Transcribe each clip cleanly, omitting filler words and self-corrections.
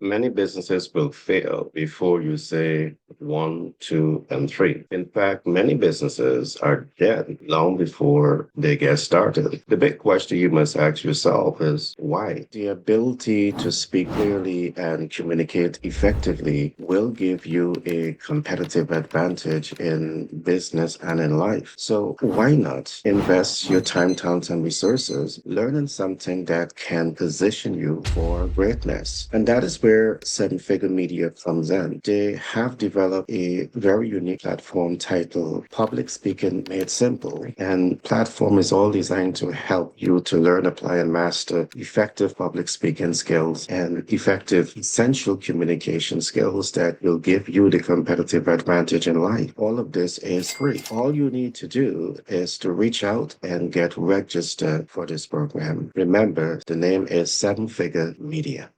Many businesses will fail before you say one, two, and three. In fact, many businesses are dead long before they get started. The big question you must ask yourself is why? The ability to speak clearly and communicate effectively will give you a competitive advantage in business and in life. So why not invest your time, talent, and resources learning something that can position you for greatness? And that is where Seven Figure Media comes in. They have developed a very unique platform titled Public Speaking Made Simple. And platform is all designed to help you to learn, apply, and master effective public speaking skills and effective essential communication skills that will give you the competitive advantage in life. All of this is free. All you need to do is to reach out and get registered for this program. Remember, the name is Seven Figure Media.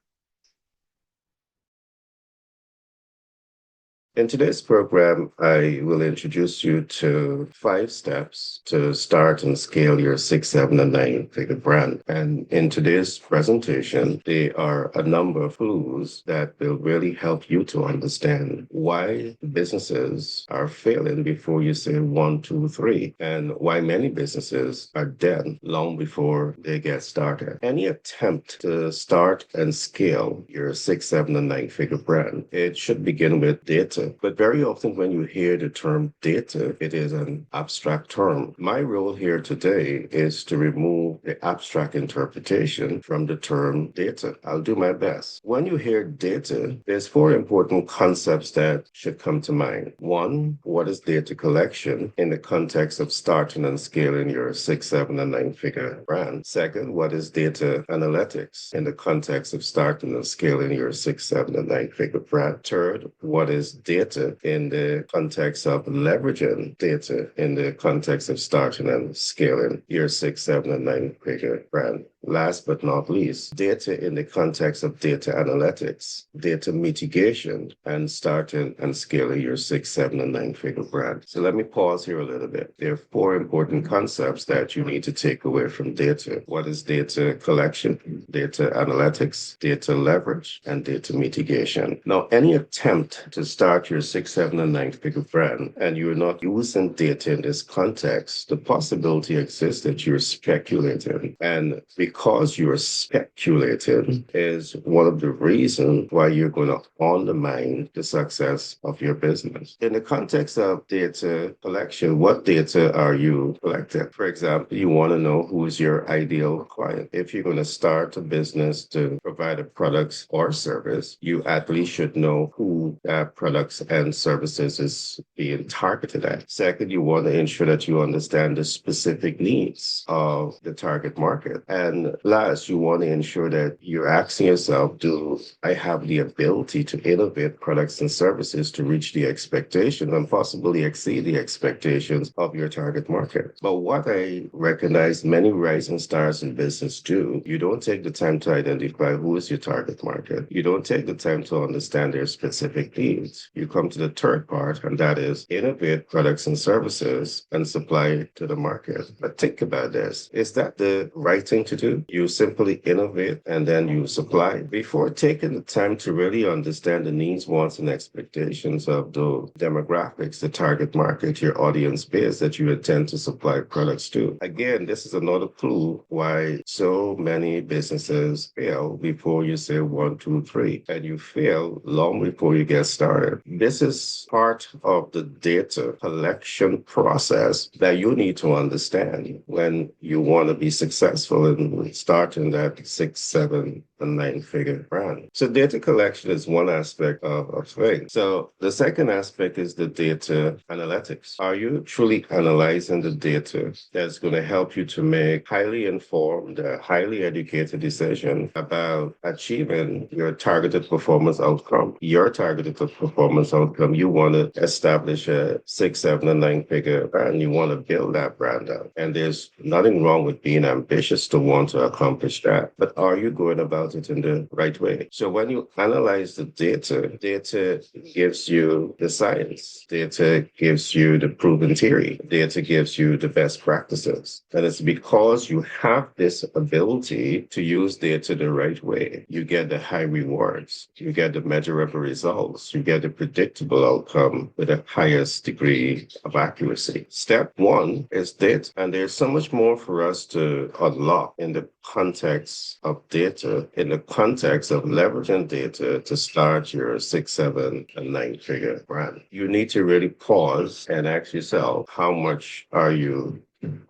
In today's program, I will introduce you to 5 steps to start and scale your 6, 7, and 9 figure brand. And in today's presentation, there are a number of clues that will really help you to understand why businesses are failing before you say one, two, three, and why many businesses are dead long before they get started. Any attempt to start and scale your 6, 7, and 9 figure brand, it should begin with data. But very often when you hear the term data, it is an abstract term. My role here today is to remove the abstract interpretation from the term data. I'll do my best. When you hear data, there's 4 important concepts that should come to mind. One, what is data collection in the context of starting and scaling your 6, 7, and 9 figure brand? Second, what is data analytics in the context of starting and scaling your 6, 7, and 9 figure brand? Third, what is data in the context of leveraging data in the context of starting and scaling your 6, 7, and 9 figure brand? Last but not least, data in the context of data analytics, data mitigation, and starting and scaling your 6, 7, and 9 figure brand. So let me pause here a little bit. There are 4 important concepts that you need to take away from data. What is data collection, data analytics, data leverage, and data mitigation? Now, any attempt to start your 6, 7, and 9 figure brand and you're not using data in this context, the possibility exists that you're speculating. And because you're speculating is one of the reasons why you're going to undermine the success of your business. In the context of data collection, what data are you collecting? For example, you want to know who's your ideal client. If you're going to start a business to provide a product or service, you at least should know who that products and services is being targeted at. Second, you want to ensure that you understand the specific needs of the target market. And last, you want to ensure that you're asking yourself, do I have the ability to innovate products and services to reach the expectations and possibly exceed the expectations of your target market? But what I recognize many rising stars in business do, you don't take the time to identify who is your target market. You don't take the time to understand their specific needs. You come to the third part, and that is innovate products and services and supply to the market. But think about this. Is that the right thing to do? You simply innovate and then you supply before taking the time to really understand the needs, wants, and expectations of the demographics, the target market, your audience base that you intend to supply products to. Again, this is another clue why so many businesses fail before you say one, two, three, and you fail long before you get started. This is part of the data collection process that you need to understand when you want to be successful in starting that 6, 7, and 9 figure brand. So data collection is one aspect of things. So the second aspect is the data analytics. Are you truly analyzing the data that's going to help you to make highly informed, highly educated decision about achieving your targeted performance outcome? Your targeted performance outcome, you want to establish a 6, 7, and 9 figure brand. You want to build that brand out. And there's nothing wrong with being ambitious to want to accomplish that. But are you going about it in the right way? So when you analyze the data, data gives you the science, data gives you the proven theory, data gives you the best practices. And it's because you have this ability to use data the right way. You get the high rewards, you get the measurable results, you get the predictable outcome with the highest degree of accuracy. Step one is data. And there's so much more for us to unlock in the context of data, in the context of leveraging data to start your 6, 7, and 9-figure brand. You need to really pause and ask yourself, how much are you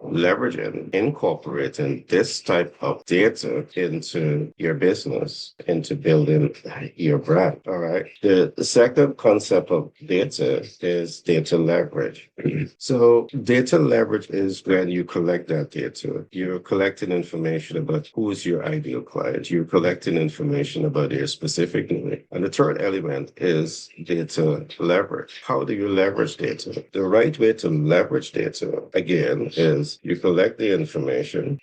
leveraging, incorporating this type of data into your business, into building your brand. All right. The second concept of data is data leverage. So data leverage is when you collect that data. You're collecting information about who's your ideal client. You're collecting information about their specific need. And the third element is data leverage. How do you leverage data? The right way to leverage data, again, is you collect the information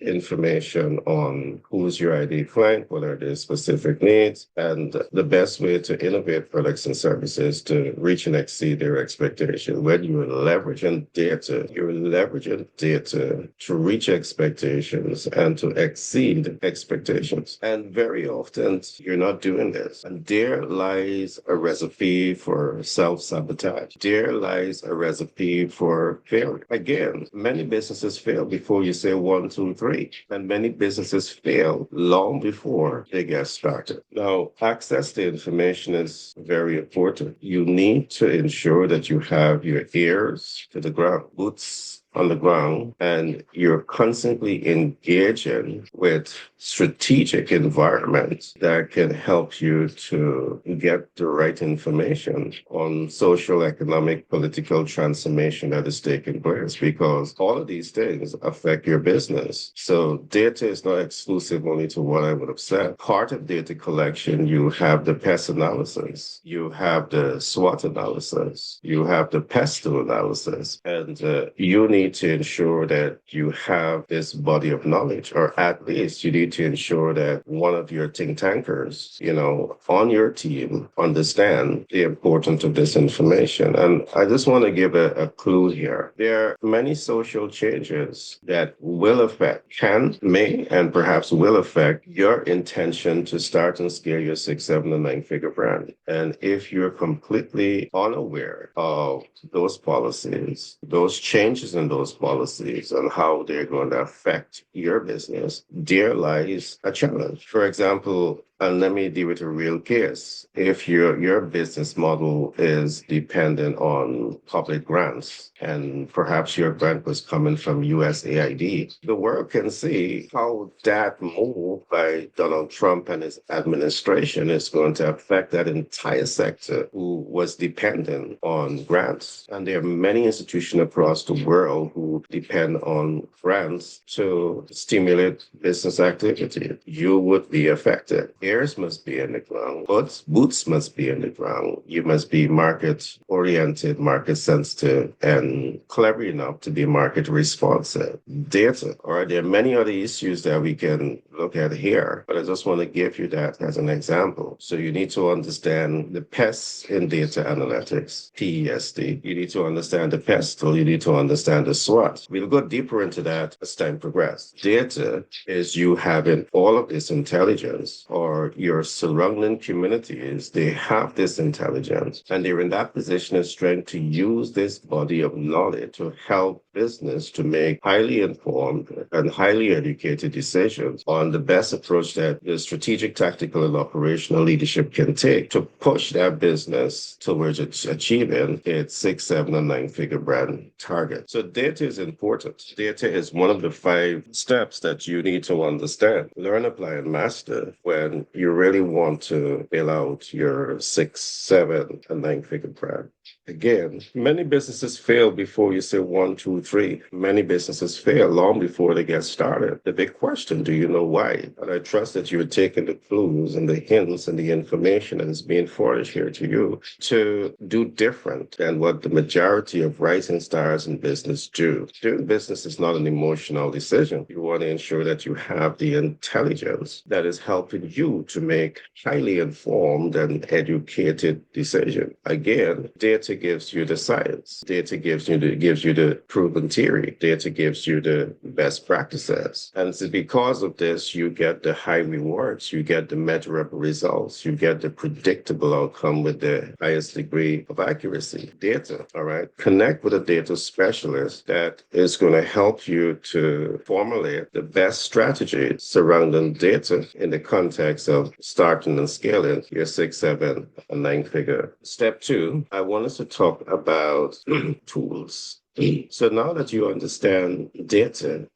on who's your ideal client, what are their specific needs, and the best way to innovate products and services to reach and exceed their expectation. When you're leveraging data to reach expectations and to exceed expectations. And very often you're not doing this. And there lies a recipe for self-sabotage. There lies a recipe for failure. Again, many businesses fail before you say 1, 2, 3. And many businesses fail long before they get started. Now, access to information is very important. You need to ensure that you have your ears to the ground, boots on the ground, and you're constantly engaging with strategic environments that can help you to get the right information on social, economic, political transformation that is taking place, because all of these things affect your business. So data is not exclusive only to what I would have said. Part of data collection, you have the pest analysis, you have the SWOT analysis, you have the PESTO analysis, and you need to ensure that you have this body of knowledge, or at least you need to ensure that one of your think tankers, on your team understand the importance of this information. And I just want to give a clue here. There are many social changes that will affect, may, and perhaps will affect your intention to start and scale your 6, 7, and 9-figure brand. And if you're completely unaware of those policies, those changes in those policies and how they're going to affect your business, there lies a challenge. For example, and let me deal with a real case. If your business model is dependent on public grants, and perhaps your grant was coming from USAID, the world can see how that move by Donald Trump and his administration is going to affect that entire sector who was dependent on grants. And there are many institutions across the world who depend on grants to stimulate business activity. You would be affected. Ears must be in the ground. Boots must be in the ground. You must be market-oriented, market-sensitive, and clever enough to be market-responsive. Data. All right, there are many other issues that we can look at here, but I just want to give you that as an example. So you need to understand the pests in data analytics, PESD. You need to understand the PESTLE. You need to understand the SWOT. We'll go deeper into that as time progresses. Data is you having all of this intelligence, or your surrounding communities, they have this intelligence, and they're in that position of strength to use this body of knowledge to help business to make highly informed and highly educated decisions on the best approach that the strategic, tactical, and operational leadership can take to push that business towards achieving its 6, 7, and 9-figure brand target. So data is important. Data is one of the 5 steps that you need to understand, learn, apply, and master when you really want to build out your 6, 7, and 9-figure brand. Again, many businesses fail before you say one, two, three. Many businesses fail long before they get started. The big question, do you know why? And I trust that you're taking the clues and the hints and the information that is being furnished here to you to do different than what the majority of rising stars in business do. Doing business is not an emotional decision. You want to ensure that you have the intelligence that is helping you to make highly informed and educated decisions. Again, data gives you the science. Data gives you the proven theory. Data gives you the best practices. And it's because of this, you get the high rewards, you get the measurable results, you get the predictable outcome with the highest degree of accuracy. Data, all right? Connect with a data specialist that is going to help you to formulate the best strategies surrounding data in the context of starting and scaling your 6, 7, and 9-figure. Step 2, I want us to talk about tools. So now that you understand data,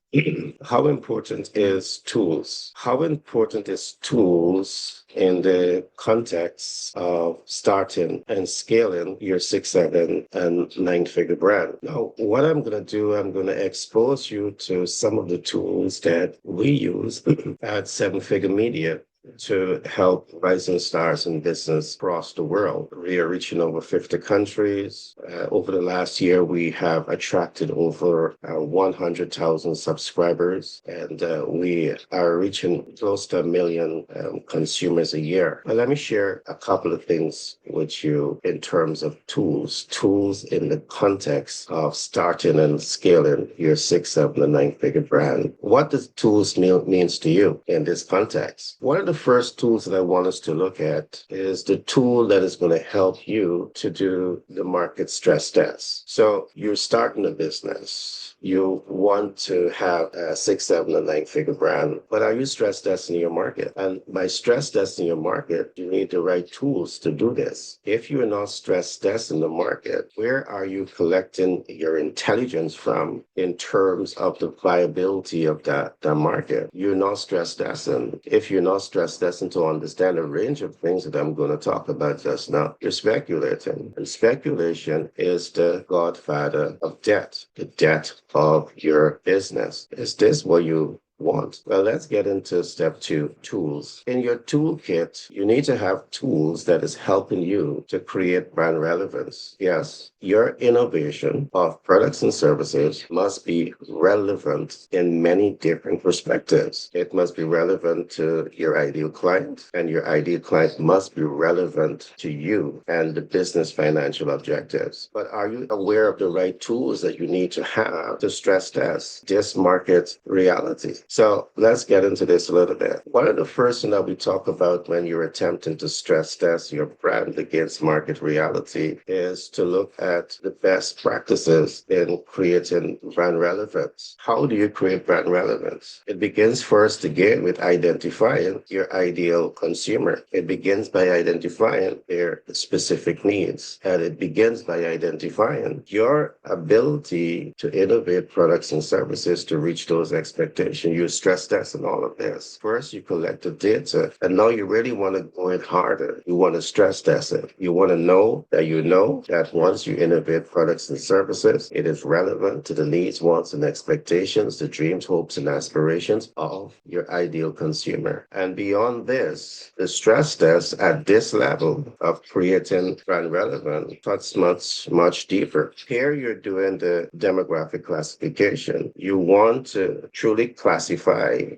how important is tools? How important is tools in the context of starting and scaling your 6, 7, and 9-figure brand? Now, what I'm going to do, I'm going to expose you to some of the tools that we use at 7-Figure Media to help rising stars in business across the world. We are reaching over 50 countries. Over the last year, we have attracted over 100,000 subscribers, and we are reaching close to 1 million consumers a year. But let me share a couple of things with you in terms of tools in the context of starting and scaling your 6, 7, and 9-figure brand. What does tools means to you in this context? One of the first tools that I want us to look at is the tool that is going to help you to do the market stress test. So you're starting a business. You want to have a 6, 7, and 9-figure brand, but are you stress testing your market? And by stress testing your market, you need the right tools to do this. If you're not stress testing the market, where are you collecting your intelligence from in terms of the viability of that market? You're not stress testing. If you're not stress testing to understand a range of things that I'm going to talk about just now, you're speculating. And speculation is the godfather of debt, the debt of your business. Is this what you want? Well, let's get into step 2, tools. In your toolkit, you need to have tools that is helping you to create brand relevance. Yes, your innovation of products and services must be relevant in many different perspectives. It must be relevant to your ideal client, and your ideal client must be relevant to you and the business financial objectives. But are you aware of the right tools that you need to have to stress test this market reality? So let's get into this a little bit. One of the first things that we talk about when you're attempting to stress test your brand against market reality is to look at the best practices in creating brand relevance. How do you create brand relevance? It begins first again with identifying your ideal consumer. It begins by identifying their specific needs. And it begins by identifying your ability to innovate products and services to reach those expectations. You stress test and all of this. First, you collect the data, and now you really want to go in harder. You want to stress test it. You want to know that once you innovate products and services, it is relevant to the needs, wants, and expectations, the dreams, hopes, and aspirations of your ideal consumer. And beyond this, the stress test at this level of creating brand relevance cuts much deeper. Here, you're doing the demographic classification. You want to truly classify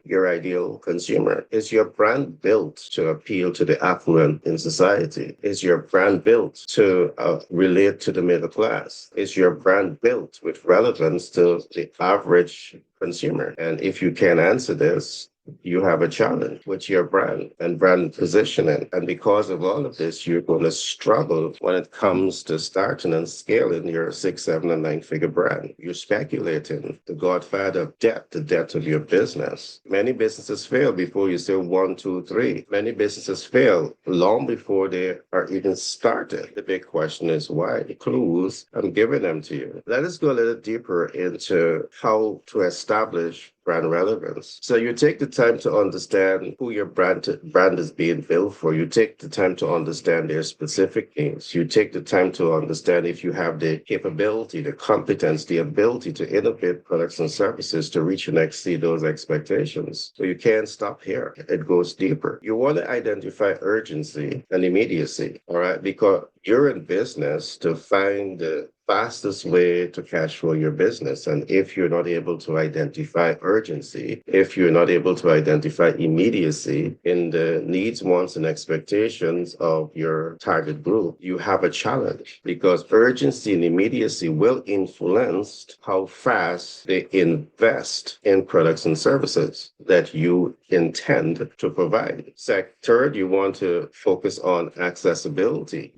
your ideal consumer. Is your brand built to appeal to the affluent in society? Is your brand built to relate to the middle class? Is your brand built with relevance to the average consumer? And if you can answer this, you have a challenge with your brand and brand positioning. And because of all of this, you're going to struggle when it comes to starting and scaling your 6, 7, and 9-figure brand. You're speculating, the godfather of debt, the debt of your business. Many businesses fail before you say 1, 2, 3. Many businesses fail long before they are even started. The big question is why? The clues, I'm giving them to you. Let us go a little deeper into how to establish brand relevance. So you take the time to understand who your brand is being built for. You take the time to understand their specific needs. You take the time to understand if you have the capability, the competence, the ability to innovate products and services to reach and exceed those expectations. So you can't stop here. It goes deeper. You want to identify urgency and immediacy, all right? Because you're in business to find the fastest way to cash flow your business. And if you're not able to identify urgency, if you're not able to identify immediacy in the needs, wants, and expectations of your target group, you have a challenge because urgency and immediacy will influence how fast they invest in products and services that you intend to provide. Third, you want to focus on accessibility.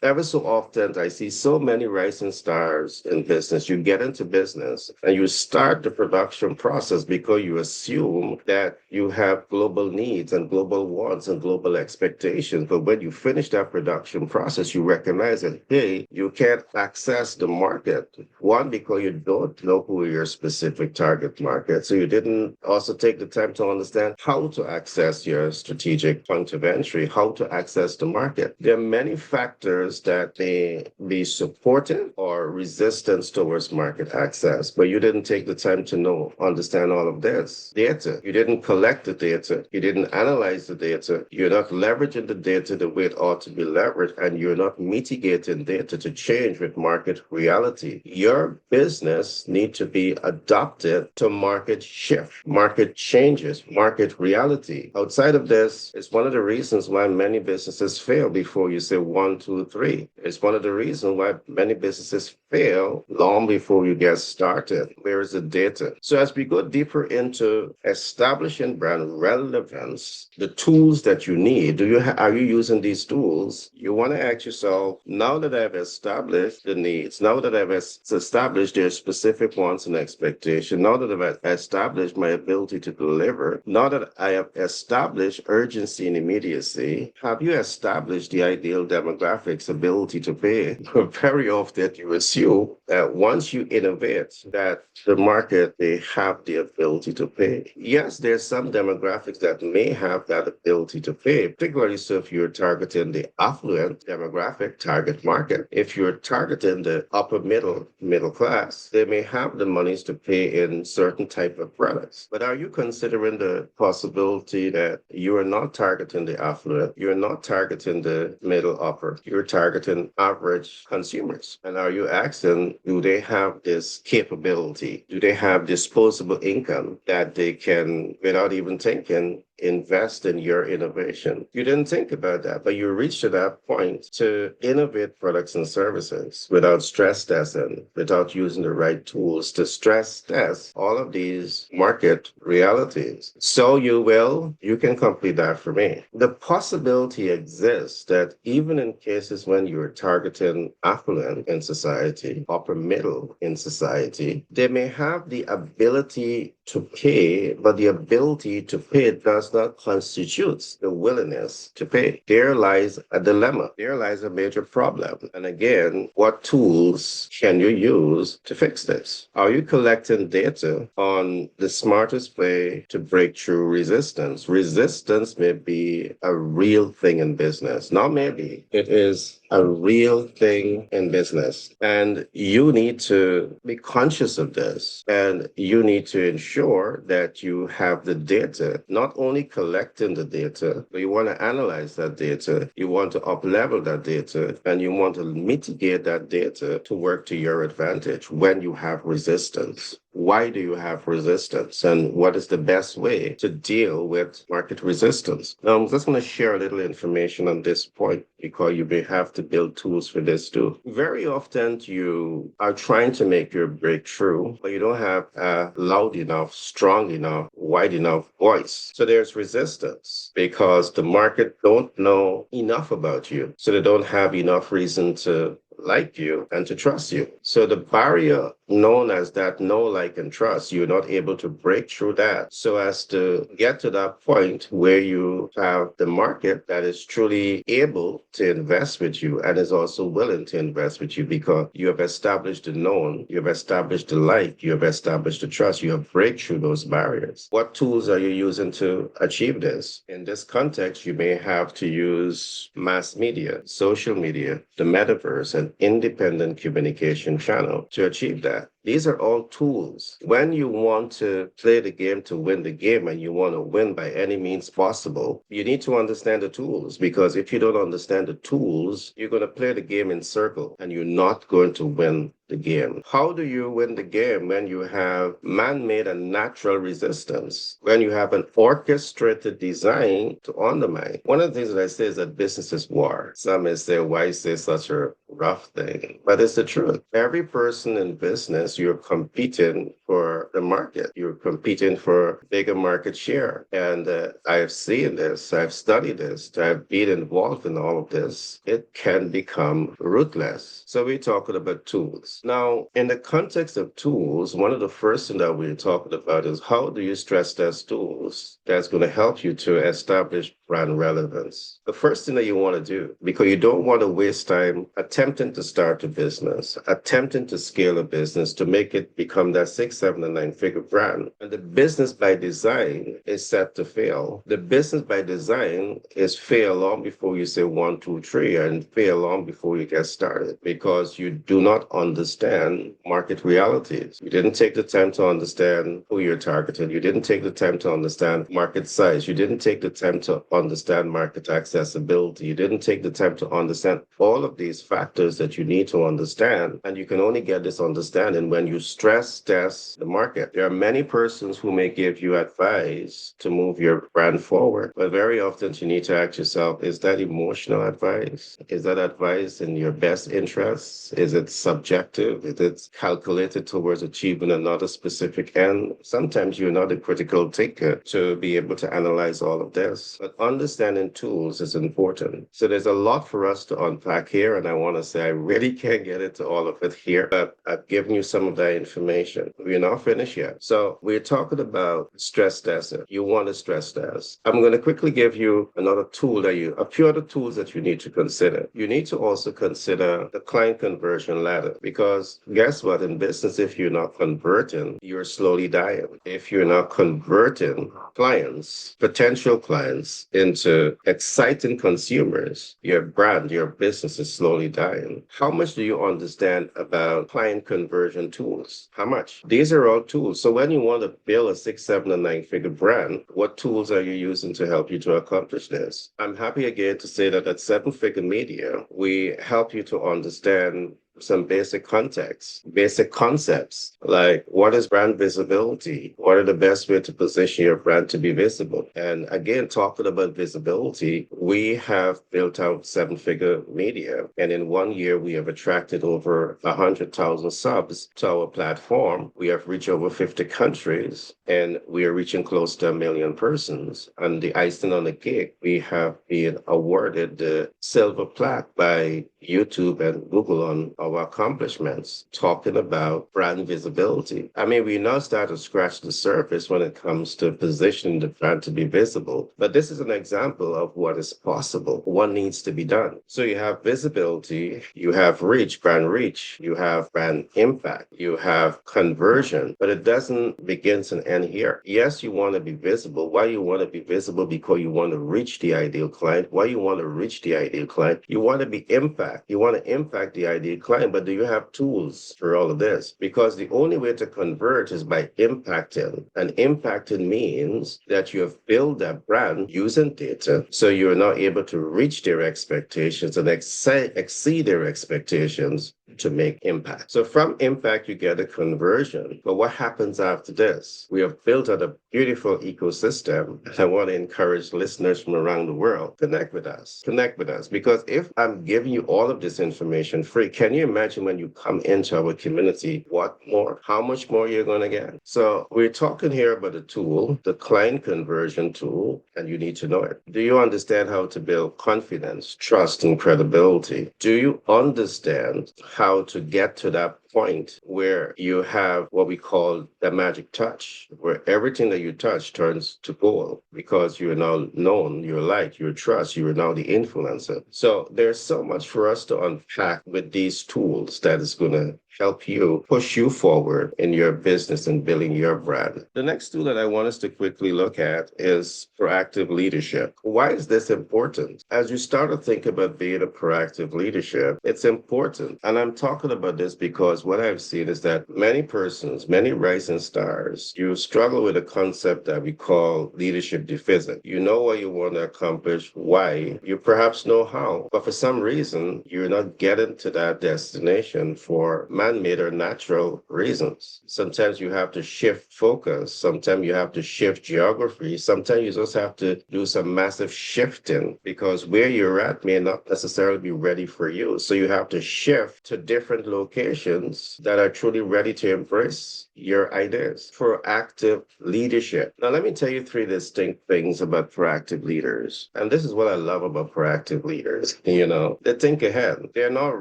Ever so often, I see so many rising stars in business. You get into business and you start the production process because you assume that you have global needs and global wants and global expectations. But when you finish that production process, you recognize that, hey, you can't access the market. One, because you don't know who your specific target market. So you didn't also take the time to understand how to access your strategic point of entry, how to access the market. There are many factors that may be supportive or resistance towards market access, but you didn't take the time to understand all of this data. You didn't collect the data. You didn't analyze the data. You're not leveraging the data the way it ought to be leveraged, and you're not mitigating data to change with market reality. Your business needs to be adapted to market shift, market changes, market reality. Outside of this, it's one of the reasons why many businesses fail before you say 1, 2, 3. It's one of the reasons why many businesses fail long before you get started. Where is the data? So as we go deeper into establishing brand relevance, the tools that you need, are you using these tools? You want to ask yourself, now that I've established the needs, now that I've established their specific wants and expectations, now that I've established my ability to deliver, now that I have established urgency and immediacy, have you established the ideal demographics, ability to pay? Very often you assume that once you innovate, that the market, they have the ability to pay. Yes, there's some demographics that may have that ability to pay, particularly so if you're targeting the affluent demographic target market. If you're targeting the upper middle class, they may have the monies to pay in certain type of products. But are you considering the possibility that you are not targeting the affluent, you're not targeting the middle upper, you're targeting average consumers? And are you asking, do they have this capability? Do they have disposable income that they can, without even thinking, invest in your innovation? You didn't think about that, but you reached to that point to innovate products and services without stress testing, without using the right tools to stress test all of these market realities. So you can complete that for me. The possibility exists that even in cases when you're targeting affluent in society, upper middle in society, they may have the ability to pay, but the ability to pay does not constitute the willingness to pay. There lies a dilemma. There lies a major problem. And again, what tools can you use to fix this? Are you collecting data on the smartest way to break through resistance? Resistance may be a real thing in business. Not maybe. It is a real thing in business. And you need to be conscious of this. And you need to ensure that you have the data, not only collecting the data, but you want to analyze that data, you want to up-level that data, and you want to mitigate that data to work to your advantage when you have resistance. Why do you have resistance, and what is the best way to deal with market resistance? Now, I'm just going to share a little information on this point because you may have to build tools for this too. Very often you are trying to make your breakthrough, but you don't have a loud enough, strong enough, wide enough voice. So there's resistance because the market don't know enough about you. So they don't have enough reason to like you and to trust you. So the barrier known as that know, like, and trust, you're not able to break through that so as to get to that point where you have the market that is truly able to invest with you and is also willing to invest with you because you have established the known, you have established the like, you have established the trust, you have break through those barriers. What tools are you using to achieve this? In this context, you may have to use mass media, social media, the metaverse, and independent communication channel to achieve that. These are all tools. When you want to play the game to win the game and you want to win by any means possible, you need to understand the tools, because if you don't understand the tools, you're going to play the game in circle and you're not going to win the game. How do you win the game when you have man-made and natural resistance, when you have an orchestrated design to undermine? One of the things that I say is that business is war. Some may say, why is this such a rough thing? But it's the truth. Every person in business, you're competing for the market. You're competing for bigger market share. And I've seen this, I've studied this, I've been involved in all of this. It can become ruthless. So we're talking about tools. Now, in the context of tools, one of the first things that we're talking about is how do you stress test tools that's going to help you to establish brand relevance. The first thing that you want to do, because you don't want to waste time attempting to start a business, attempting to scale a business to make it become that 6, 7, and 9-figure brand. And the business by design is set to fail. The business by design is fail long before you say 1, 2, 3, and fail long before you get started, because you do not understand market realities. You didn't take the time to understand who you're targeting. You didn't take the time to understand market size. You didn't take the time to understand market accessibility. You didn't take the time to understand all of these factors that you need to understand. And you can only get this understanding when you stress test the market. There are many persons who may give you advice to move your brand forward, but very often you need to ask yourself, is that emotional advice? Is that advice in your best interests? Is it subjective? Is it calculated towards achieving another specific end? Sometimes you're not a critical thinker to be able to analyze all of this. But understanding tools is important. So there's a lot for us to unpack here, and I want to say I really can't get into all of it here, but I've given you some of that information. We're not finished yet. So we're talking about stress testing. You want to stress test. I'm going to quickly give you another tool a few other tools that you need to consider. You need to also consider the client conversion ladder, because guess what? In business, if you're not converting, you're slowly dying. If you're not converting clients, potential clients, into exciting consumers, your brand, your business is slowly dying. How much do you understand about client conversion tools? How much? These are all tools. So when you want to build a 6, 7, and 9-figure brand, what tools are you using to help you to accomplish this? I'm happy again to say that at 7-Figure Media, we help you to understand some basic context, basic concepts, like what is brand visibility? What are the best way to position your brand to be visible? And again, talking about visibility, we have built out 7-Figure Media, and in 1 year, we have attracted over 100,000 subs to our platform. We have reached over 50 countries, and we are reaching close to 1 million persons. And the icing on the cake, we have been awarded the silver plaque by YouTube and Google on our accomplishments, talking about brand visibility. I mean, we now start to scratch the surface when it comes to positioning the brand to be visible. But this is an example of what is possible, what needs to be done. So you have visibility, you have reach, brand reach, you have brand impact, you have conversion, but it doesn't begin and end here. Yes, you want to be visible. Why you want to be visible? Because you want to reach the ideal client. Why you want to reach the ideal client? You want to be impact. You want to impact the ideal client, but do you have tools for all of this? Because the only way to convert is by impacting. And impacting means that you have built that brand using data, so you're now able to reach their expectations and exceed their expectations to make impact. So from impact, you get a conversion. But what happens after this? We have built out a beautiful ecosystem. I want to encourage listeners from around the world, connect with us. Connect with us. Because if I'm giving you all of this information free, can you imagine when you come into our community, what more? How much more you're going to get? So we're talking here about a tool, the client conversion tool, and you need to know it. Do you understand how to build confidence, trust, and credibility? Do you understand how to get to that point where you have what we call the magic touch, where everything that you touch turns to gold because you're now known, you're liked, you're trust, you're now the influencer. So there's so much for us to unpack with these tools that is going to help you push you forward in your business and building your brand. The next tool that I want us to quickly look at is proactive leadership. Why is this important? As you start to think about being a proactive leadership, it's important. And I'm talking about this because what I've seen is that many persons, many rising stars, you struggle with a concept that we call leadership deficit. You know what you want to accomplish, why, you perhaps know how, but for some reason, you're not getting to that destination for man-made or natural reasons. Sometimes you have to shift focus. Sometimes you have to shift geography. Sometimes you just have to do some massive shifting because where you're at may not necessarily be ready for you. So you have to shift to different locations that are truly ready to embrace your ideas. Proactive leadership. Now, let me tell you three distinct things about proactive leaders. And this is what I love about proactive leaders. They think ahead. They're not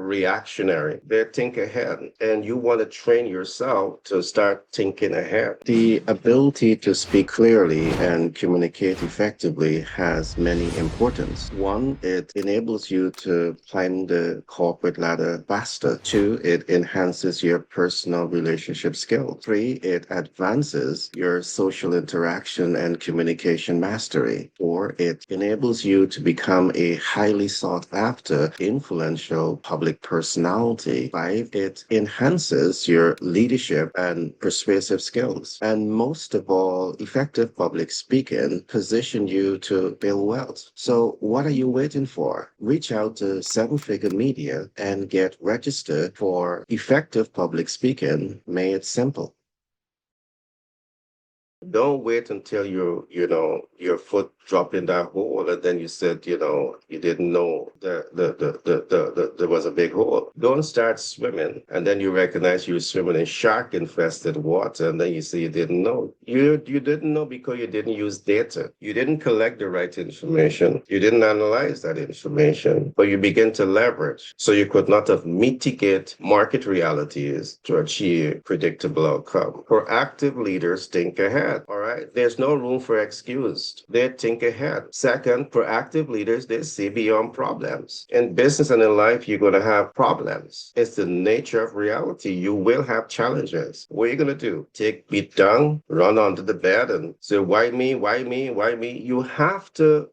reactionary. They think ahead. And you want to train yourself to start thinking ahead. The ability to speak clearly and communicate effectively has many importance. One, it enables you to climb the corporate ladder faster. Two, it enhances your personal relationship skills. Three, it advances your social interaction and communication mastery. Four, it enables you to become a highly sought after, influential public personality. Five, it enhances your leadership and persuasive skills. And most of all, effective public speaking position you to build wealth. So what are you waiting for? Reach out to Seven Figure Media and get registered for effective public speaking made simple. Don't wait until your foot dropped in that hole and then you said, you didn't know there was a big hole. Don't start swimming and then you recognize you're swimming in shark infested water and then you say you didn't know. You didn't know because you didn't use data. You didn't collect the right information. You didn't analyze that information, but you begin to leverage. So you could not have mitigate market realities to achieve predictable outcome. Proactive leaders think ahead. All right. There's no room for excuse. They think ahead. Second, proactive leaders, they see beyond problems. In business and in life, you're going to have problems. It's the nature of reality. You will have challenges. What are you going to do? Take beat down, run onto the bed and say, why me? Why me? Why me? You have to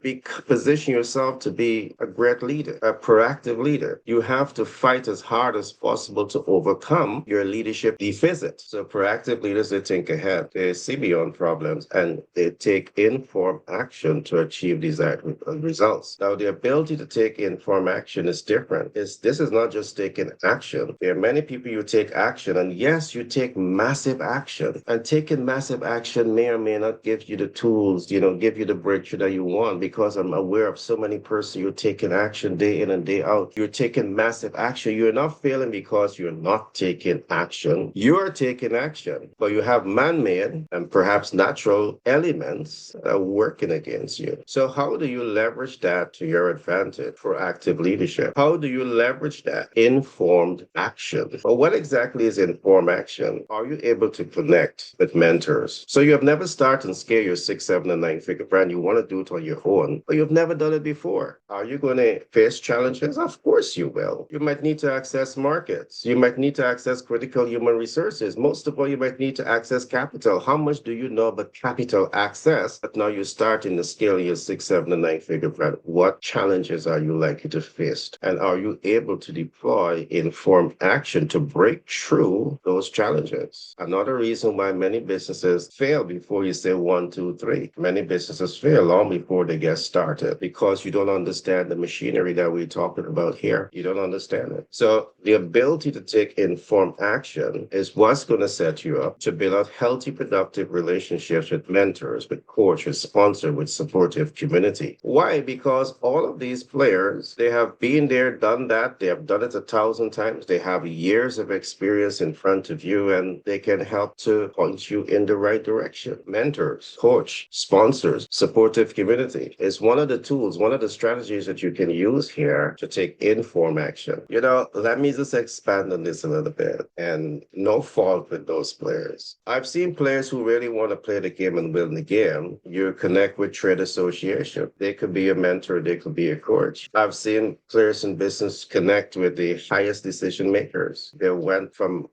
position yourself to be a great leader, a proactive leader. You have to fight as hard as possible to overcome your leadership deficit. So proactive leaders, they think ahead. They see beyond problems and they take informed action to achieve desired results. Now, the ability to take informed action is different. This is not just taking action. There are many people you take action, and yes, you take massive action. And taking massive action may or may not give you the tools, give you the breakthrough that you want, because I'm aware of so many persons you're taking action day in and day out. You're taking massive action. You're not failing because you're not taking action. You're taking action, but you have man-made and perhaps natural elements that are working against you. So how do you leverage that to your advantage for active leadership? How do you leverage that? Informed action. Well, what exactly is informed action? Are you able to connect with mentors? So you have never started and scale your 6, 7, and 9 figure brand. You want to do it on your own, but you've never done it before. Are you going to face challenges? Of course you will. You might need to access markets. You might need to access critical human resources. Most of all, you might need to access capital. How much do you know about capital access, but now you're starting to scale your 6, 7, and 9-figure brand. What challenges are you likely to face? And are you able to deploy informed action to break through those challenges? Another reason why many businesses fail before you say 1, 2, 3. Many businesses fail long before they get started because you don't understand the machinery that we're talking about here. You don't understand it. So the ability to take informed action is what's going to set you up to build out healthy, productive relationships with mentors, with coaches, sponsors, with supportive community. Why? Because all of these players, they have been there, done that. They have done it 1,000 times. They have years of experience in front of you, and they can help to point you in the right direction. Mentors, coach, sponsors, supportive community is one of the tools, one of the strategies that you can use here to take informed action. Let me just expand on this a little bit, and no fault with those players. I've seen players who really want to play the game and win the game. You connect with trade association. They could be a mentor, they could be a coach. I've seen players in business connect with the highest decision makers. They went from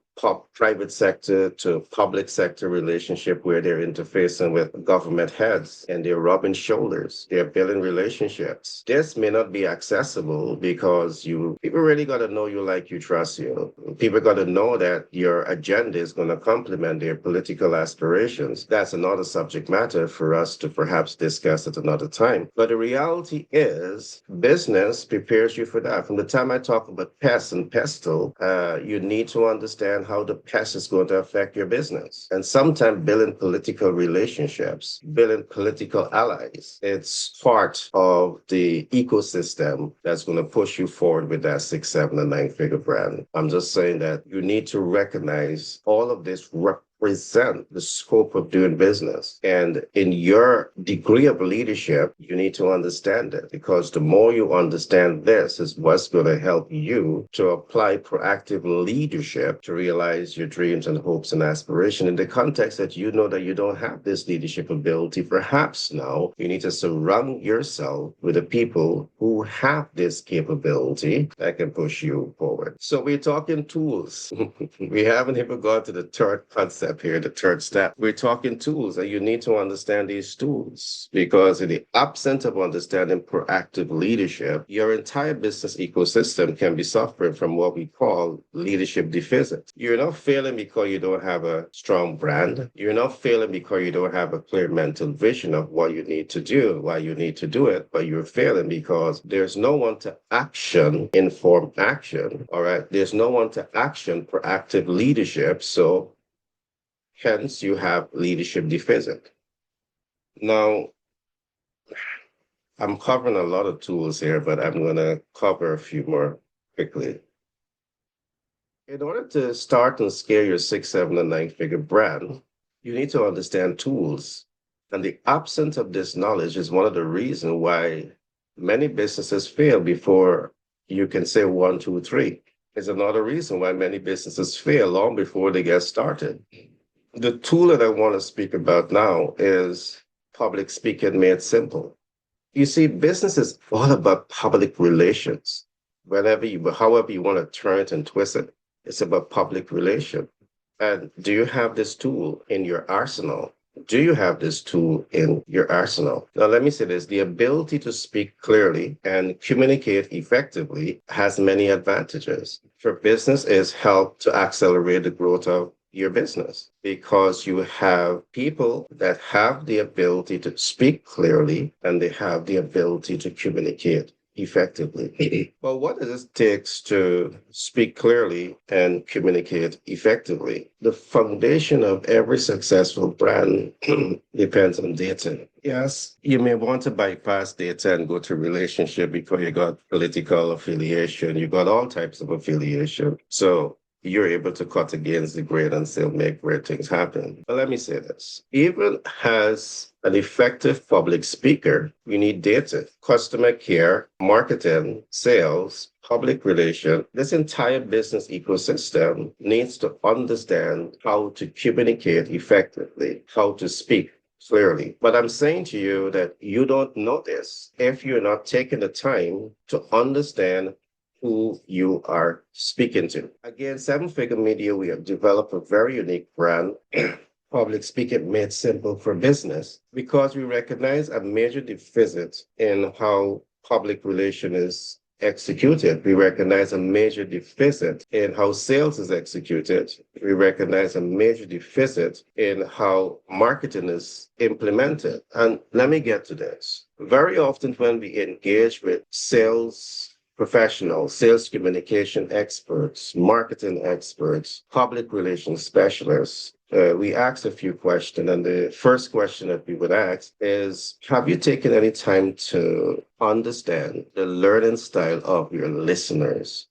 private sector to public sector relationship where they're interfacing with government heads and they're rubbing shoulders. They're building relationships. This may not be accessible because people really got to know you, like you, trust you. People got to know that your agenda is going to complement their political aspirations. That's another subject matter for us to perhaps discuss at another time. But the reality is business prepares you for that. From the time I talk about pest and pestle, you need to understand how the pest is going to affect your business. And sometimes building political relationships, building political allies, it's part of the ecosystem that's going to push you forward with that 6, 7, and 9-figure brand. I'm just saying that you need to recognize all of this represent the scope of doing business. And in your degree of leadership, you need to understand it, because the more you understand this is what's going to help you to apply proactive leadership to realize your dreams and hopes and aspirations in the context that you know that you don't have this leadership ability. Perhaps now you need to surround yourself with the people who have this capability that can push you forward. So we're talking tools. We haven't even got to the third concept here, the third step. We're talking tools, and you need to understand these tools, because in the absence of understanding proactive leadership, your entire business ecosystem can be suffering from what we call leadership deficit. You're not failing because you don't have a strong brand. You're not failing because you don't have a clear mental vision of what you need to do, why you need to do it, but you're failing because there's no one to action informed action. All right. There's no one to action proactive leadership. So hence, you have leadership deficit. Now, I'm covering a lot of tools here, but I'm going to cover a few more quickly. In order to start and scale your 6, 7, and 9-figure brand, you need to understand tools. And the absence of this knowledge is one of the reasons why many businesses fail before you can say 1, 2, 3. It's another reason why many businesses fail long before they get started. The tool that I want to speak about now is public speaking made simple. You see, business is all about public relations. However you want to turn it and twist it, it's about public relation. And do you have this tool in your arsenal? Do you have this tool in your arsenal? Now, let me say this. The ability to speak clearly and communicate effectively has many advantages. For business, it's helped to accelerate the growth of your business, because you have people that have the ability to speak clearly and they have the ability to communicate effectively. But what does it take to speak clearly and communicate effectively? The foundation of every successful brand depends on data. Yes, you may want to bypass data and go to relationship because you got political affiliation, you got all types of affiliation. So you're able to cut against the grain and still make great things happen. But let me say this. Even as an effective public speaker, you need data, customer care, marketing, sales, public relation. This entire business ecosystem needs to understand how to communicate effectively, how to speak clearly. But I'm saying to you that you don't know this if you're not taking the time to understand who you are speaking to. Again, 7-Figure Media, we have developed a very unique brand public speaking made simple for business because we recognize a major deficit in how public relation is executed. We recognize a major deficit in how sales is executed. We recognize a major deficit in how marketing is implemented. And let me get to this. Very often when we engage with sales professionals, sales communication experts, marketing experts, public relations specialists, we ask a few questions. And the first question that we would ask is, have you taken any time to understand the learning style of your listeners?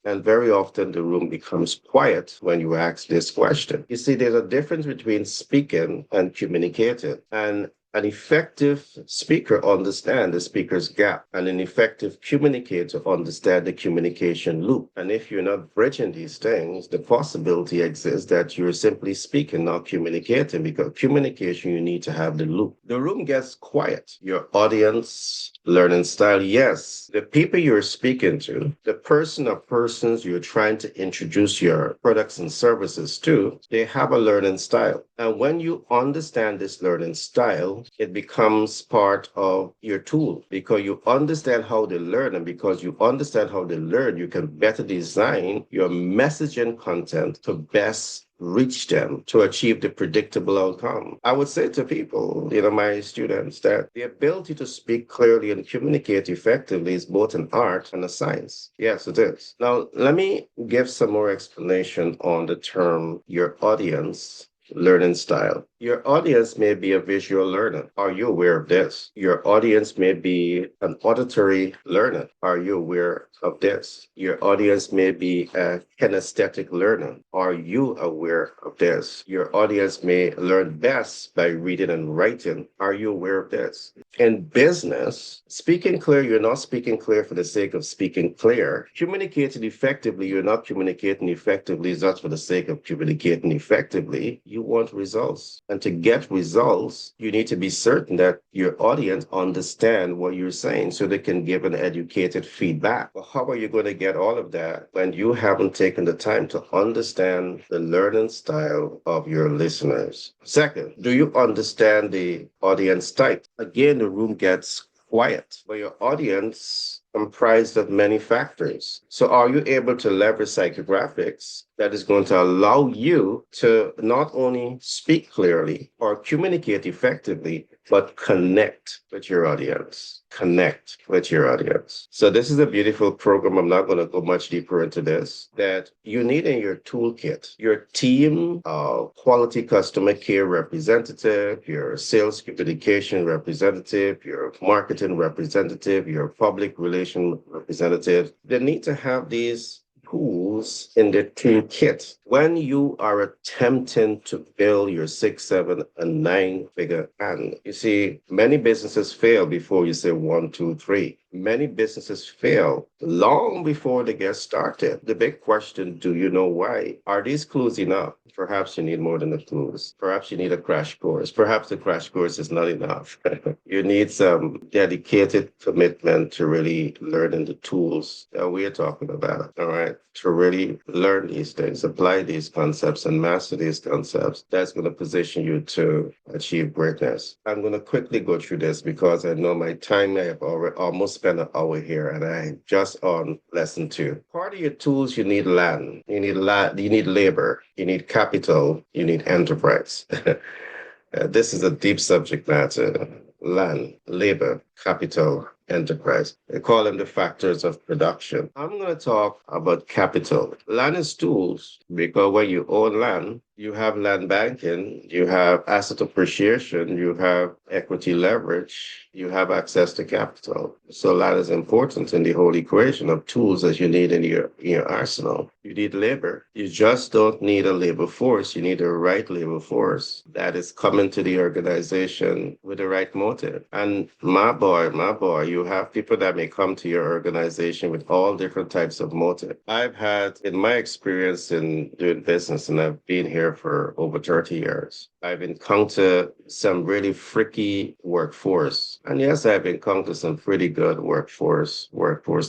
And very often the room becomes quiet when you ask this question. You see, there's a difference between speaking and communicating. And an effective speaker understands the speaker's gap, and an effective communicator understands the communication loop. And if you're not bridging these things, the possibility exists that you're simply speaking, not communicating, because communication, you need to have the loop. The room gets quiet. Your audience, learning style, yes. The people you're speaking to, the person or persons you're trying to introduce your products and services to, they have a learning style. And when you understand this learning style, it becomes part of your tool because you understand how they learn. And because you understand how they learn, you can better design your message and content to best reach them to achieve the predictable outcome. I would say to people, my students, that the ability to speak clearly and communicate effectively is both an art and a science. Yes, it is. Now, let me give some more explanation on the term your audience learning style. Your audience may be a visual learner. Are you aware of this? Your audience may be an auditory learner. Are you aware of this? Your audience may be a kinesthetic learner. Are you aware of this? Your audience may learn best by reading and writing. Are you aware of this? In business, speaking clear, you're not speaking clear for the sake of speaking clear. Communicating effectively, you're not communicating effectively just for the sake of communicating effectively. You want results. And to get results, you need to be certain that your audience understand what you're saying so they can give an educated feedback. But how are you going to get all of that when you haven't taken the time to understand the learning style of your listeners? Second, do you understand the audience type? Again, the room gets quiet, but your audience comprised of many factors. So are you able to leverage psychographics that is going to allow you to not only speak clearly or communicate effectively, but connect with your audience? Connect with your audience. So this is a beautiful program. I'm not going to go much deeper into this. That you need in your toolkit, your team of quality customer care representative, your sales communication representative, your marketing representative, your public relation representative. They need to have these tools in the toolkit. When you are attempting to build your 6, 7, and 9-figure plan, you see, many businesses fail before you say 1, 2, 3. Many businesses fail long before they get started. The big question, do you know why? Are these clues enough? Perhaps you need more than the clues. Perhaps you need a crash course. Perhaps the crash course is not enough. You need some dedicated commitment to really learning the tools that we're talking about, all right? To really learn these things, apply these concepts, and master these concepts. That's going to position you to achieve greatness. I'm going to quickly go through this because I know my time. I have already almost spent an hour here, and I'm just on lesson 2. Part of your tools, you need land. You need labor. You need capital. You need enterprise. This is a deep subject matter. Land, labor, capital, enterprise. They call them the factors of production. I'm going to talk about capital. Land is tools because when you own land, you have land banking, you have asset appreciation, you have equity leverage, you have access to capital. So land is important in the whole equation of tools that you need in your arsenal. You need labor. You just don't need a labor force. You need the right labor force that is coming to the organization with the right motive. And my boy, you have people that may come to your organization with all different types of motive. I've had, in my experience in doing business, and I've been here for over 30 years, I've encountered some really freaky workforce. And yes, I've encountered some pretty good workforce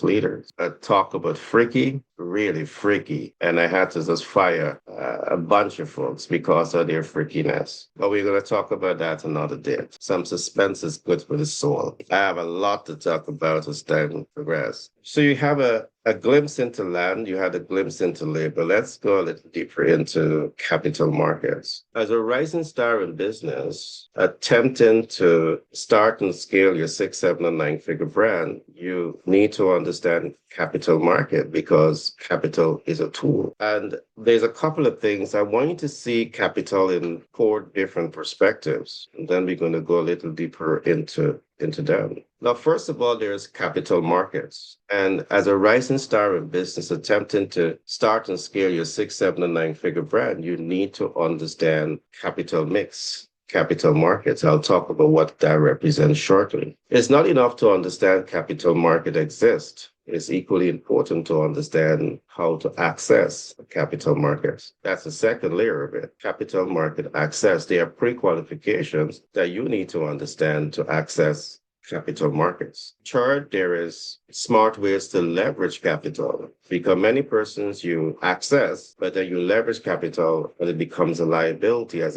leaders. I talk about freaky. really freaky. And I had to just fire a bunch of folks because of their freakiness. But we're going to talk about that another day. Some suspense is good for the soul. I have a lot to talk about as time progresses. So you have a glimpse into land, you had a glimpse into labor. Let's go a little deeper into capital markets. As a rising star in business, attempting to start and scale your six, seven, and nine figure brand, you need to understand capital market because capital is a tool. And there's a couple of things. I want you to see capital in four different perspectives. And then we're going to go a little deeper into them. Now, first of all, there's capital markets. And as a rising star in business attempting to start and scale your six, seven, and nine figure brand, you need to understand capital mix, capital markets. I'll talk about what that represents shortly. It's not enough to understand capital market exists. It's equally important to understand how to access capital markets. That's the second layer of it. Capital market access. There are pre-qualifications that you need to understand to access capital markets. Third, there is smart ways to leverage capital because many persons you access, but then you leverage capital and it becomes a liability as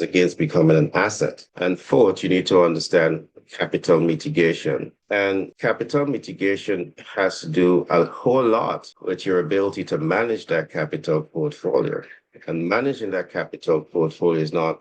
against becoming an asset. And fourth, you need to understand capital mitigation. And capital mitigation has to do a whole lot with your ability to manage that capital portfolio. And managing that capital portfolio is not,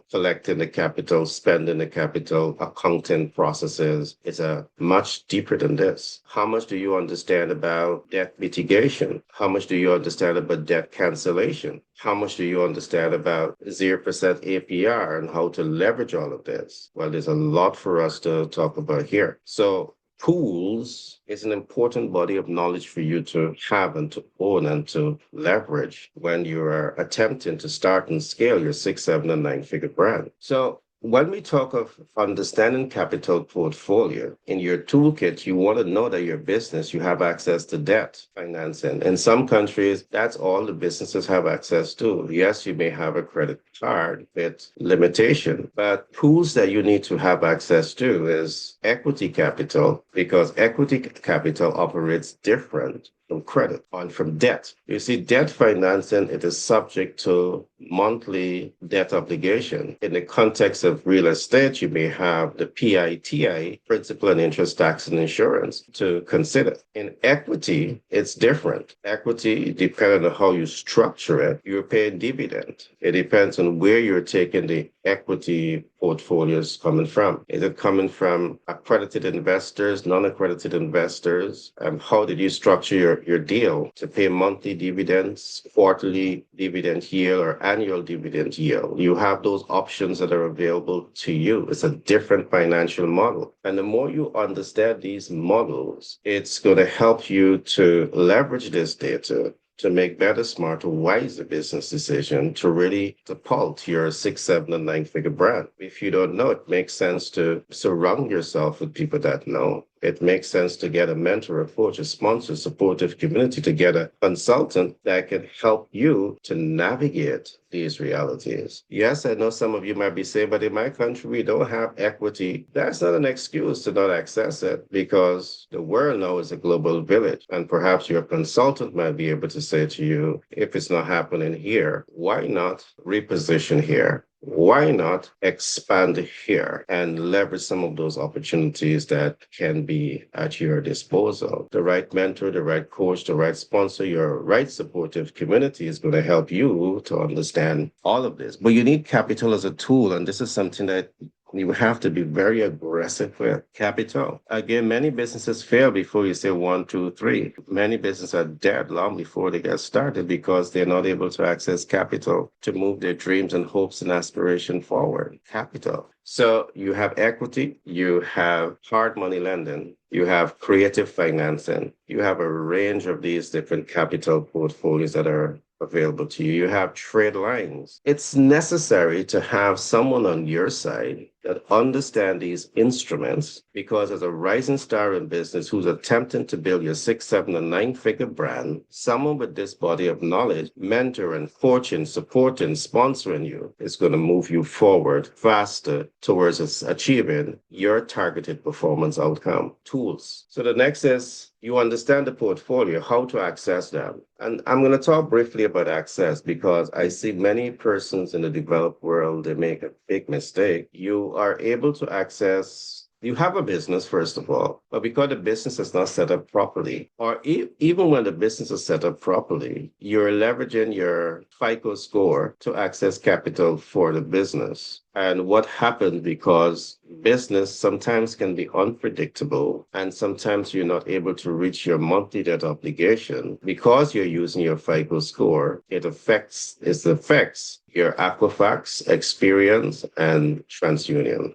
collecting the capital, spending the capital, accounting processes. It's a much deeper than this. How much do you understand about debt mitigation? How much do you understand about debt cancellation? How much do you understand about 0% APR and how to leverage all of this? Well, there's a lot for us to talk about here. So pools is an important body of knowledge for you to have and to own and to leverage when you are attempting to start and scale your six, seven, and nine figure brand. So when we talk of understanding capital portfolio, in your toolkit, you want to know that your business, you have access to debt financing. In some countries, that's all the businesses have access to. Yes, you may have a credit card with limitation, but pools that you need to have access to is equity capital because equity capital operates different from credit and from debt. You see, debt financing, it is subject to monthly debt obligation. In the context of real estate, you may have the PITI, principal and interest, tax and insurance, to consider. In equity, it's different. Equity, depending on how you structure it, you're paying dividend. It depends on where you're taking the equity portfolios coming from. Is it coming from accredited investors, non-accredited investors? How did you structure your deal to pay monthly dividends, quarterly dividend yield, or annual dividend yield? You have those options that are available to you. It's a different financial model. And the more you understand these models, it's going to help you to leverage this data to make better, smarter, wiser business decision to really support your six, seven, and nine figure brand. If you don't know, it makes sense to surround yourself with people that know. It makes sense to get a mentor, a coach, a sponsor, supportive community, to get a consultant that can help you to navigate these realities. Yes, I know some of you might be saying, but in my country, we don't have equity. That's not an excuse to not access it because the world now is a global village. And perhaps your consultant might be able to say to you, if it's not happening here, why not reposition here? Why not expand here and leverage some of those opportunities that can be at your disposal? The right mentor, the right coach, the right sponsor, your right supportive community is going to help you to understand all of this. But you need capital as a tool, and this is something that you have to be very aggressive with capital. Again, many businesses fail before you say 1, 2, 3. Many businesses are dead long before they get started because they're not able to access capital to move their dreams and hopes and aspiration forward. Capital. So you have equity, you have hard money lending, you have creative financing, you have a range of these different capital portfolios that are available to you. You have trade lines. It's necessary to have someone on your side that understand these instruments, because as a rising star in business who's attempting to build your 6, 7, and 9-figure brand, someone with this body of knowledge, mentoring, coaching, supporting, sponsoring you is going to move you forward faster towards achieving your targeted performance outcome. Tools. So the next is you understand the portfolio, how to access them. And I'm going to talk briefly about access because I see many persons in the developed world, they make a big mistake. You are able to access. You have a business, first of all, but because the business is not set up properly, or even when the business is set up properly, you're leveraging your FICO score to access capital for the business. And what happens, because business sometimes can be unpredictable and sometimes you're not able to reach your monthly debt obligation because you're using your FICO score, it affects your Equifax, Experience, and TransUnion.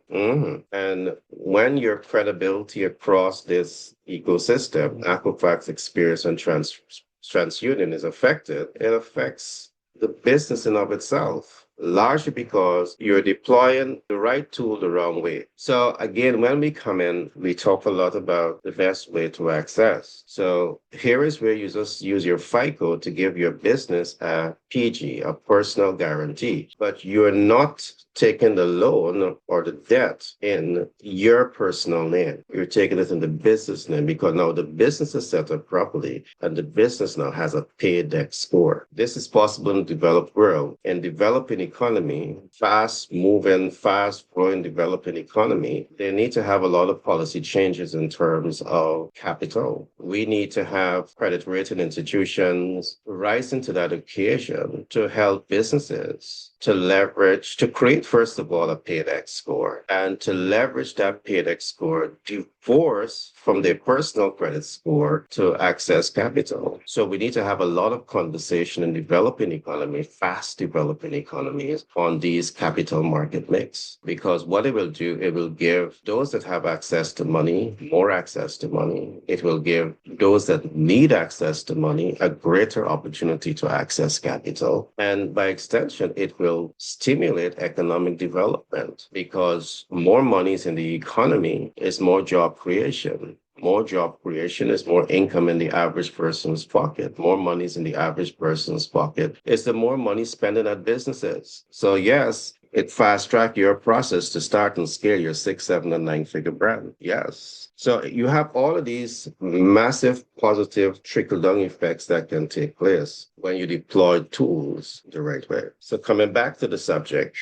And when your credibility across this ecosystem, Equifax, Experience, and TransUnion is affected, it affects the business in of itself, largely because you're deploying the right tool the wrong way. So again, when we come in, we talk a lot about the best way to access. So here is where you just use your FICO to give your business a PG, a personal guarantee, but you're not taking the loan or the debt in your personal name. You're taking it in the business name because now the business is set up properly and the business now has a paydex score. This is possible in the developed world. In developing economy, fast moving, fast growing developing economy, they need to have a lot of policy changes in terms of capital. We need to have credit rating institutions rising to that occasion to help businesses to leverage, to create, first of all, a paydex score, and to leverage that paydex score, divorce from their personal credit score to access capital. So we need to have a lot of conversation in developing economy, fast developing economies, on these capital market mix. Because what it will do, it will give those that have access to money more access to money. It will give those that need access to money a greater opportunity to access capital. And by extension, it will stimulate economic development because more money is in the economy is more job creation. More job creation is more income in the average person's pocket. More money is in the average person's pocket. It's the more money spending at businesses. So yes, it fast track your process to start and scale your 6, 7, and 9-figure brand. Yes. So you have all of these massive positive trickle-down effects that can take place when you deploy tools the right way. So coming back to the subject,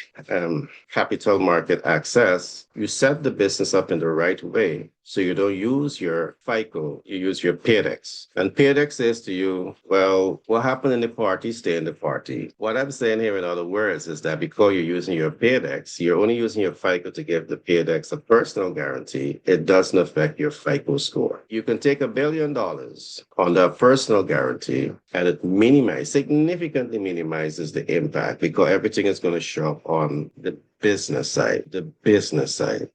capital market access, you set the business up in the right way. So you don't use your FICO, you use your paydex. And paydex says to you, well, what happened in the party, stay in the party. What I'm saying here in other words is that because you're using your paydex, you're only using your FICO to give the paydex a personal guarantee. It doesn't affect your FICO score. You can take $1 billion on that personal guarantee and it significantly minimizes the impact because everything is going to show up on the business side.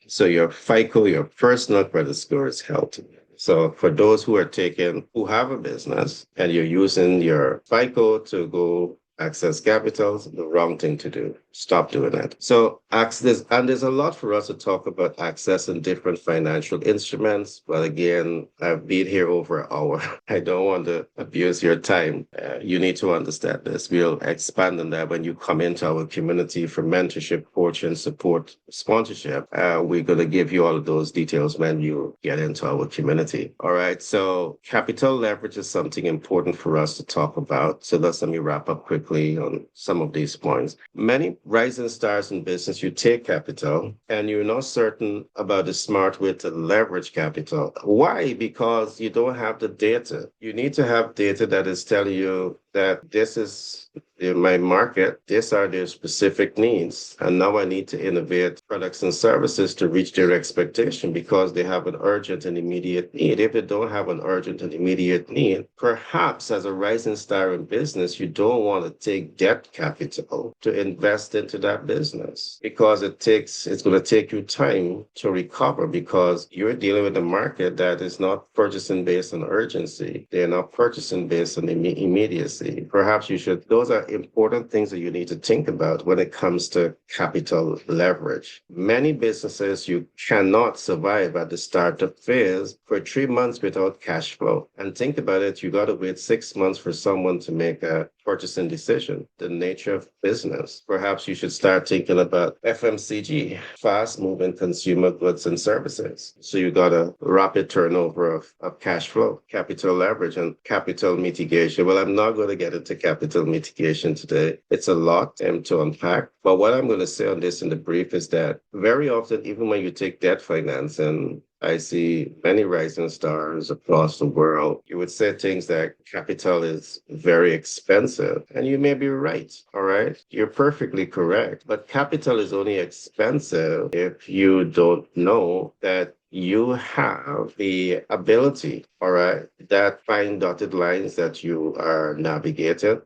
So your FICO, your personal credit score is healthy. So for those who have a business and you're using your FICO to go access capital, the wrong thing to do. Stop doing that. So access, and there's a lot for us to talk about accessing different financial instruments. But again, I've been here over an hour. I don't want to abuse your time. You need to understand this. We'll expand on that when you come into our community for mentorship, coaching, support, sponsorship. We're going to give you all of those details when you get into our community. All right. So capital leverage is something important for us to talk about. So let me wrap up quickly on some of these points. Many rising stars in business, you take capital and you're not certain about the smart way to leverage capital. Why? Because you don't have the data. You need to have data that is telling you that this is my market, these are their specific needs, and now I need to innovate products and services to reach their expectation because they have an urgent and immediate need. If they don't have an urgent and immediate need, perhaps as a rising star in business, you don't want to take debt capital to invest into that business because it's going to take you time to recover because you're dealing with a market that is not purchasing based on urgency. They're not purchasing based on immediacy. efficiency. Perhaps those are important things that you need to think about when it comes to capital leverage. Many businesses, you cannot survive at the startup phase for 3 months without cash flow. And think about it, you got to wait 6 months for someone to make a purchasing decision, the nature of business. Perhaps you should start thinking about FMCG, fast moving consumer goods and services. So you got a rapid turnover of cash flow, capital leverage, and capital mitigation. Well, I'm not going to get into capital mitigation today. It's a lot to unpack. But what I'm going to say on this in the brief is that very often, even when you take debt financing, I see many rising stars across the world. You would say things like capital is very expensive, and you may be right. All right. You're perfectly correct. But capital is only expensive if you don't know that you have the ability, all right, that fine dotted lines that you are navigating.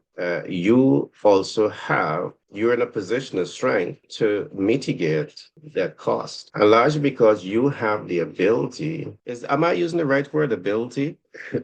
You're in a position of strength to mitigate that cost. And largely because you have the ability, am I using the right word, ability?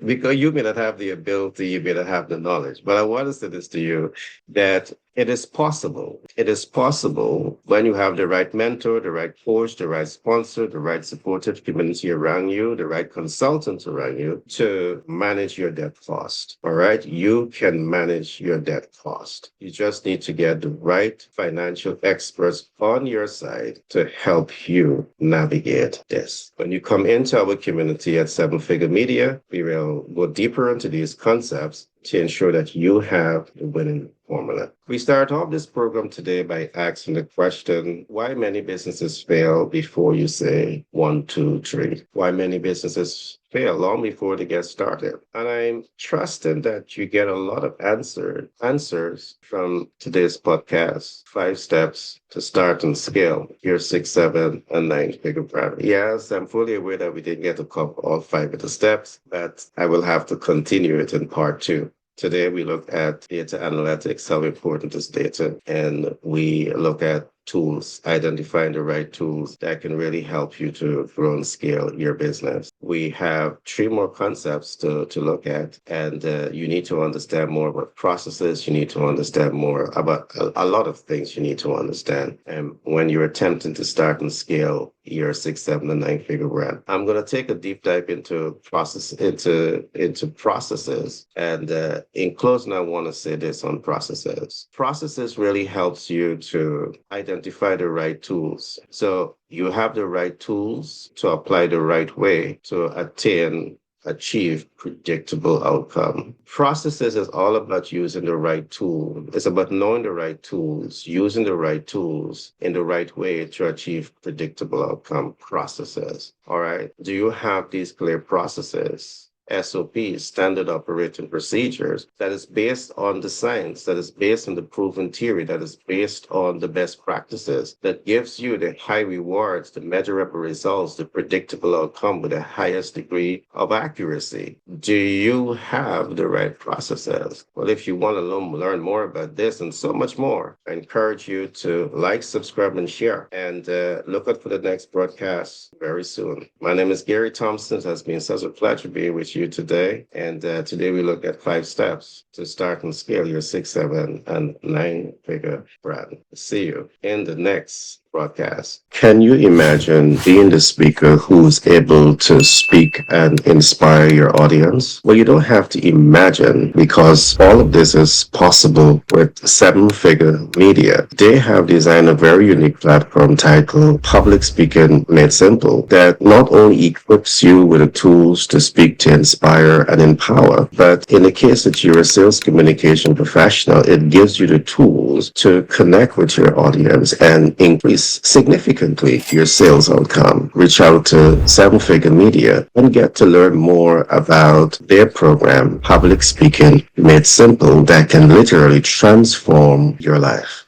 Because you may not have the ability, you may not have the knowledge. But I want to say this to you, that it is possible. It is possible when you have the right mentor, the right coach, the right sponsor, the right supportive community around you, the right consultants around you to manage your debt cost. All right. You can manage your debt cost. You just need to get the right financial experts on your side to help you navigate this. When you come into our community at Seven Figure Media, we will go deeper into these concepts to ensure that you have the winning formula. We start off this program today by asking the question, why many businesses fail before you say 1, 2, 3? Why many businesses fail long before they get started? And I'm trusting that you get a lot of answers from today's podcast, 5 steps to start and scale your 6, 7, and 9-figure brand. Yes, I'm fully aware that we didn't get to cover all 5 of the steps, but I will have to continue it in part 2. Today, we look at data analytics, how important is data, and we look at tools, identifying the right tools that can really help you to grow and scale your business. We have 3 more concepts to look at, and you need to understand more about processes. You need to understand more about a lot of things you need to understand. And when you're attempting to start and scale your 6, 7, and 9-figure brand, I'm going to take a deep dive into processes. And in closing, I want to say this on processes. Processes really helps you to identify the right tools. So you have the right tools to apply the right way to achieve predictable outcome. Processes is all about using the right tool. It's about knowing the right tools, using the right tools in the right way to achieve predictable outcome. Processes. All right. Do you have these clear processes? SOPs, standard operating procedures, that is based on the science, that is based on the proven theory, that is based on the best practices, that gives you the high rewards, the measurable results, the predictable outcome with the highest degree of accuracy. Do you have the right processes? Well, if you want to learn more about this and so much more, I encourage you to like, subscribe, and share, and look out for the next broadcast very soon. My name is Gary Thompson. It has been such a pleasure being with you today, and today we look at 5 steps to start and scale your 6, 7, and 9-figure brand. See you in the next broadcast. Can you imagine being the speaker who's able to speak and inspire your audience? Well, you don't have to imagine, because all of this is possible with 7 Figure Media. They have designed a very unique platform titled Public Speaking Made Simple that not only equips you with the tools to speak to inspire and empower, but in the case that you're a sales communication professional, it gives you the tools to connect with your audience and increase significantly your sales outcome. Reach out to 7 Figure Media and get to learn more about their program, Public Speaking Made Simple, that can literally transform your life.